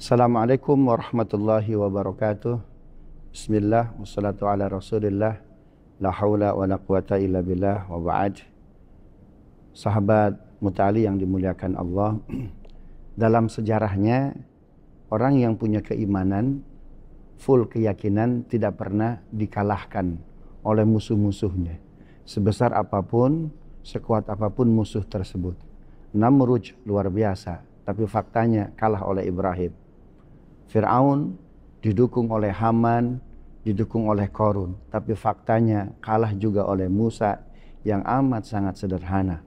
Assalamualaikum warahmatullahi wabarakatuh. Bismillah, wassalatu ala rasulillah. La hawla wa la quwata illa billah wa ba'd. Sahabat Muta'ali yang dimuliakan Allah, dalam sejarahnya orang yang punya keimanan, full keyakinan, tidak pernah dikalahkan oleh musuh-musuhnya. Sebesar apapun, sekuat apapun musuh tersebut. Namrud luar biasa, tapi faktanya kalah oleh Ibrahim. Fir'aun didukung oleh Haman, didukung oleh Qarun, tapi faktanya kalah juga oleh Musa yang amat sangat sederhana.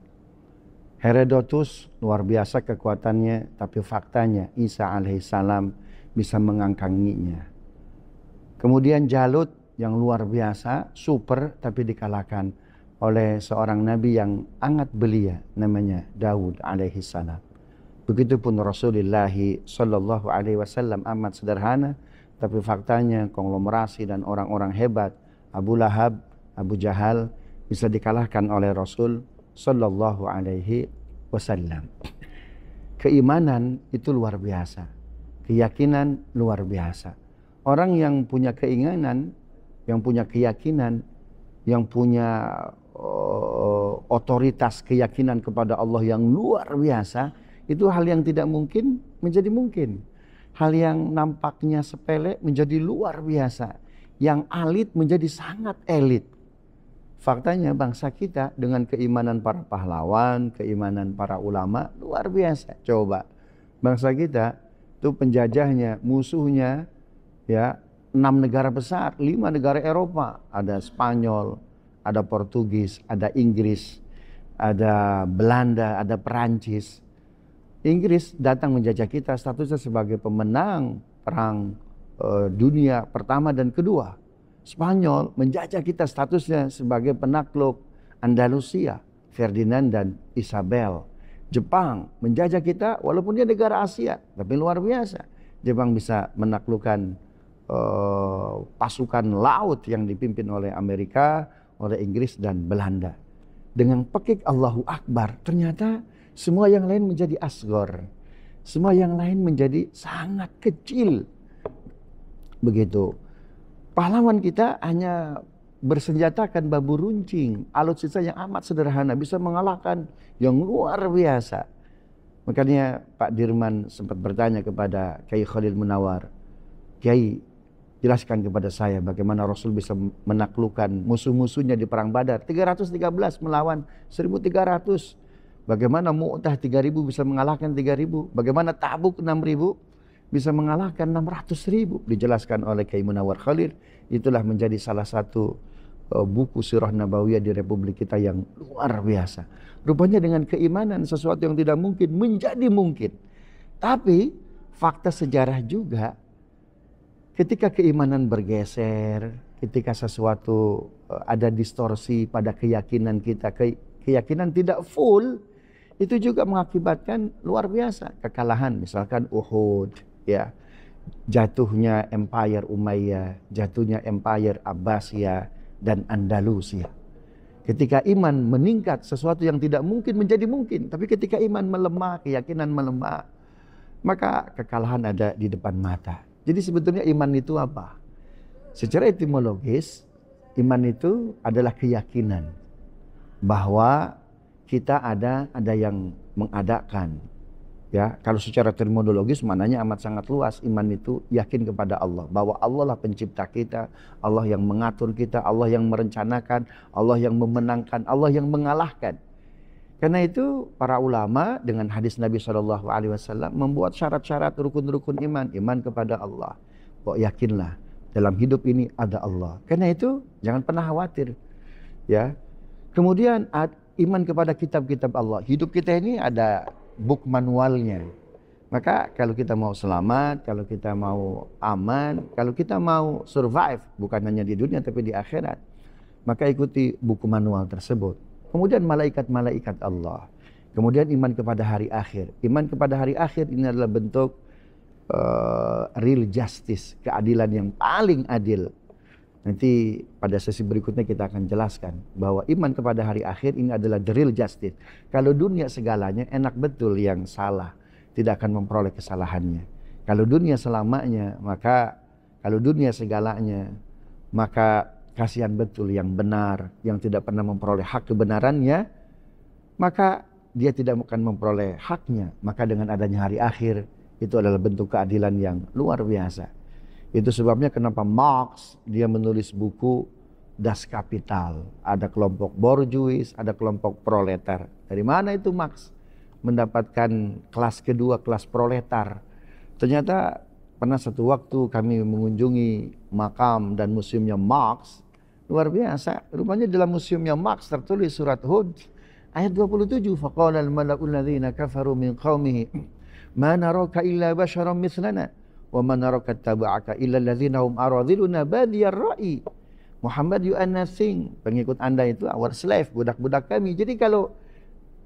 Herodotus luar biasa kekuatannya, tapi faktanya Isa alaihissalam bisa mengangkanginya. Kemudian Jalut yang luar biasa, super, tapi dikalahkan oleh seorang nabi yang sangat belia, namanya Daud alaihissalam. Begitupun Rasulullah Sallallahu Alaihi Wasallam amat sederhana, tapi faktanya konglomerasi dan orang-orang hebat, Abu Lahab, Abu Jahal, bisa dikalahkan oleh Rasul Sallallahu Alaihi Wasallam. Keimanan itu luar biasa, keyakinan luar biasa. Orang yang punya keinginan, yang punya keyakinan, yang punya otoritas keyakinan kepada Allah yang luar biasa, itu hal yang tidak mungkin menjadi mungkin. Hal yang nampaknya sepele menjadi luar biasa. Yang elit menjadi sangat elit. Faktanya bangsa kita dengan keimanan para pahlawan, keimanan para ulama luar biasa. Coba bangsa kita itu penjajahnya, musuhnya ya 6 negara besar, 5 negara Eropa. Ada Spanyol, ada Portugis, ada Inggris, ada Belanda, ada Perancis. Inggris datang menjajah kita statusnya sebagai pemenang perang dunia pertama dan kedua. Spanyol menjajah kita statusnya sebagai penakluk Andalusia, Ferdinand dan Isabel. Jepang menjajah kita walaupun dia negara Asia, tapi luar biasa. Jepang bisa menaklukkan pasukan laut yang dipimpin oleh Amerika, oleh Inggris dan Belanda. Dengan pekik Allahu Akbar, ternyata semua yang lain menjadi asgor. Semua yang lain menjadi sangat kecil. Begitu. Pahlawan kita hanya bersenjatakan bambu runcing, alutsista yang amat sederhana, bisa mengalahkan yang luar biasa. Makanya Pak Dirman sempat bertanya kepada Kiai Khalil Munawar, Kiai, jelaskan kepada saya bagaimana Rasul bisa menaklukkan musuh-musuhnya di perang Badar. 313 melawan 1.300. Bagaimana Mu'tah 3.000 bisa mengalahkan 3.000? Bagaimana Tabuk 6.000 bisa mengalahkan 600.000? Dijelaskan oleh Kiai Munawar Khalil. Itulah menjadi salah satu buku Sirah Nabawiyah di Republik kita yang luar biasa. Rupanya dengan keimanan sesuatu yang tidak mungkin menjadi mungkin. Tapi fakta sejarah juga, ketika keimanan bergeser, ketika sesuatu ada distorsi pada keyakinan kita, keyakinan tidak full, itu juga mengakibatkan luar biasa kekalahan. Misalkan Uhud, ya, jatuhnya Empire Umayyah, jatuhnya Empire Abbasiyah dan Andalusia. Ketika iman meningkat, sesuatu yang tidak mungkin menjadi mungkin. Tapi ketika iman melemah, keyakinan melemah, maka kekalahan ada di depan mata. Jadi sebetulnya iman itu apa? Secara etimologis, iman itu adalah keyakinan bahwa kita ada yang mengadakan. Ya, kalau secara terminologis maknanya amat sangat luas. Iman itu yakin kepada Allah, bahwa Allah lah pencipta kita, Allah yang mengatur kita, Allah yang merencanakan, Allah yang memenangkan, Allah yang mengalahkan. Karena itu para ulama dengan hadis Nabi SAW membuat syarat-syarat rukun-rukun iman. Iman kepada Allah, bahwa yakinlah dalam hidup ini ada Allah. Karena itu jangan pernah khawatir. Ya. Kemudian iman kepada kitab-kitab Allah. Hidup kita ini ada book manualnya. Maka kalau kita mau selamat, kalau kita mau aman, kalau kita mau survive, bukan hanya di dunia tapi di akhirat, maka ikuti buku manual tersebut. Kemudian malaikat-malaikat Allah. Kemudian iman kepada hari akhir. Iman kepada hari akhir ini adalah bentuk real justice, keadilan yang paling adil. Nanti pada sesi berikutnya kita akan jelaskan bahwa iman kepada hari akhir ini adalah the real justice. Kalau dunia segalanya enak betul, yang salah tidak akan memperoleh kesalahannya. Kalau dunia selamanya, maka kalau dunia segalanya, maka kasihan betul yang benar, yang tidak pernah memperoleh hak kebenarannya, maka dia tidak akan memperoleh haknya. Maka dengan adanya hari akhir, itu adalah bentuk keadilan yang luar biasa. Itu sebabnya kenapa Marx dia menulis buku Das Kapital. Ada kelompok borjuis, ada kelompok proletar. Dari mana itu Marx mendapatkan kelas kedua, kelas proletar? Ternyata pernah satu waktu kami mengunjungi makam dan museumnya Marx. Luar biasa. Rupanya dalam museumnya Marx tertulis surat Hud ayat 27. Faqala al-mala'ul ladzina kafaru min qaumihi ma naraka illa basharan mithlana wa ma naraka ittaba'aka illa alladzina hum aradhiluna badiyar ra'i. Muhammad, you are nothing. Pengikut Anda itu our slave, budak-budak kami. Jadi kalau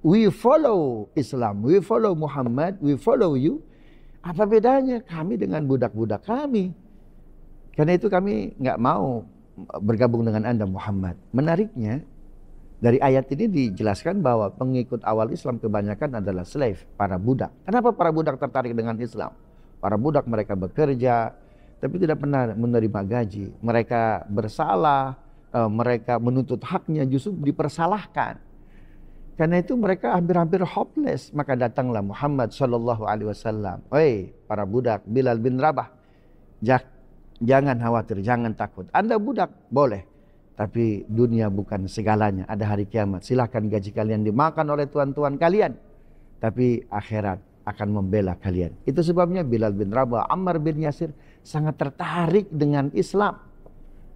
we follow Islam, we follow Muhammad, we follow you, apa bedanya kami dengan budak-budak kami? Karena itu kami nggak mau bergabung dengan Anda Muhammad. Menariknya, dari ayat ini dijelaskan bahwa pengikut awal Islam kebanyakan adalah slave, para budak. Kenapa para budak tertarik dengan Islam? Para budak mereka bekerja, tapi tidak pernah menerima gaji. Mereka bersalah, mereka menuntut haknya justru dipersalahkan. Karena itu mereka hampir-hampir hopeless. Maka datanglah Muhammad sallallahu alaihi wasallam. Hei para budak, Bilal bin Rabah, jangan khawatir, jangan takut. Anda budak boleh, tapi dunia bukan segalanya. Ada hari kiamat. Silahkan gaji kalian dimakan oleh tuan-tuan kalian, tapi akhirat akan membela kalian. Itu sebabnya Bilal bin Rabah, Ammar bin Yasir sangat tertarik dengan Islam.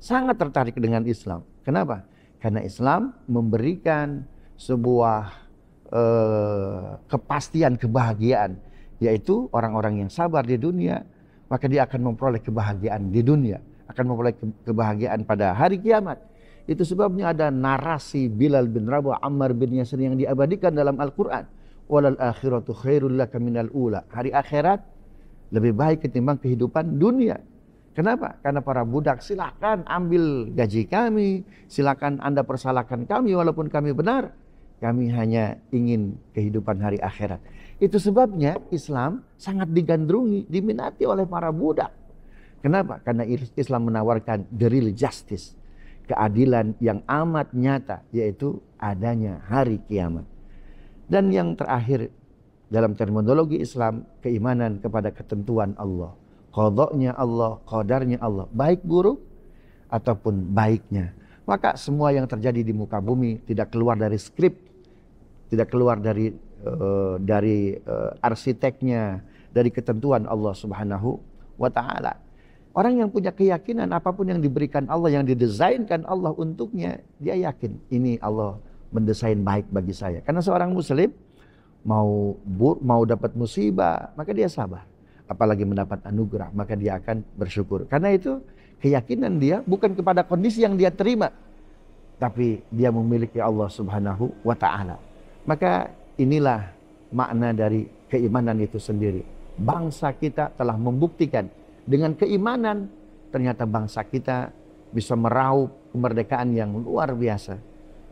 Sangat tertarik dengan Islam. Kenapa? Karena Islam memberikan sebuah kepastian kebahagiaan, yaitu orang-orang yang sabar di dunia, maka dia akan memperoleh kebahagiaan di dunia, akan memperoleh kebahagiaan pada hari kiamat. Itu sebabnya ada narasi Bilal bin Rabah, Ammar bin Yasir yang diabadikan dalam Al-Quran. Walal akhiratu khairul laka minal ula. Hari akhirat lebih baik ketimbang kehidupan dunia. Kenapa? Karena para budak, silakan ambil gaji kami, silakan Anda persalahkan kami walaupun kami benar. Kami hanya ingin kehidupan hari akhirat. Itu sebabnya Islam sangat digandrungi, diminati oleh para budak. Kenapa? Karena Islam menawarkan the real justice, keadilan yang amat nyata, yaitu adanya hari kiamat. Dan yang terakhir dalam terminologi Islam, keimanan kepada ketentuan Allah. Qadanya Allah, qadarnya Allah, baik buruk ataupun baiknya. Maka semua yang terjadi di muka bumi tidak keluar dari skrip, tidak keluar dari arsiteknya, dari ketentuan Allah Subhanahu wa Ta'ala. Orang yang punya keyakinan apapun yang diberikan Allah, yang didesainkan Allah untuknya, dia yakin ini Allah mendesain baik bagi saya. Karena seorang muslim mau dapat musibah, maka dia sabar. Apalagi mendapat anugerah, maka dia akan bersyukur. Karena itu keyakinan dia bukan kepada kondisi yang dia terima, tapi dia memiliki Allah Subhanahu wa Ta'ala. Maka inilah makna dari keimanan itu sendiri. Bangsa kita telah membuktikan dengan keimanan, ternyata bangsa kita bisa meraup kemerdekaan yang luar biasa.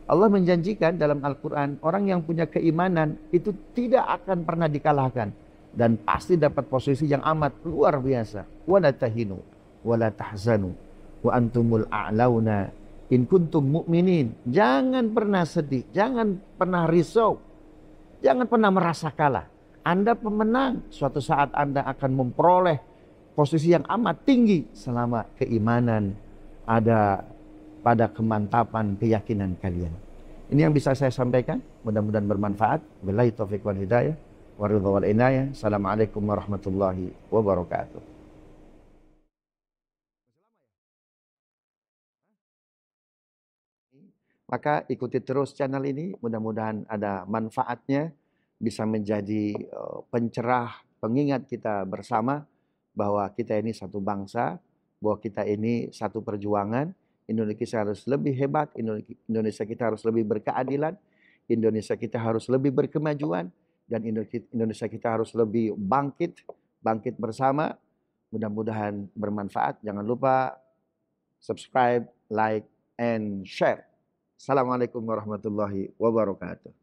Allah menjanjikan dalam Al-Quran, orang yang punya keimanan itu tidak akan pernah dikalahkan, dan pasti dapat posisi yang amat luar biasa. Wala tahinu wala tahzanu wa antumul a'launa in kuntum mu'minin. Jangan pernah sedih, jangan pernah risau, jangan pernah merasa kalah. Anda pemenang. Suatu saat Anda akan memperoleh posisi yang amat tinggi selama keimanan ada pada kemantapan keyakinan kalian. Ini yang bisa saya sampaikan. Mudah-mudahan bermanfaat. Billahi taufiq wal hidayah. Wa ridha wal inayah. Assalamualaikum warahmatullahi wabarakatuh. Maka ikuti terus channel ini, mudah-mudahan ada manfaatnya, bisa menjadi pencerah, pengingat kita bersama bahwa kita ini satu bangsa, bahwa kita ini satu perjuangan. Indonesia harus lebih hebat, Indonesia kita harus lebih berkeadilan, Indonesia kita harus lebih berkemajuan, dan Indonesia kita harus lebih bangkit bersama. Mudah-mudahan bermanfaat. Jangan lupa subscribe, like, and share. Assalamualaikum warahmatullahi wabarakatuh.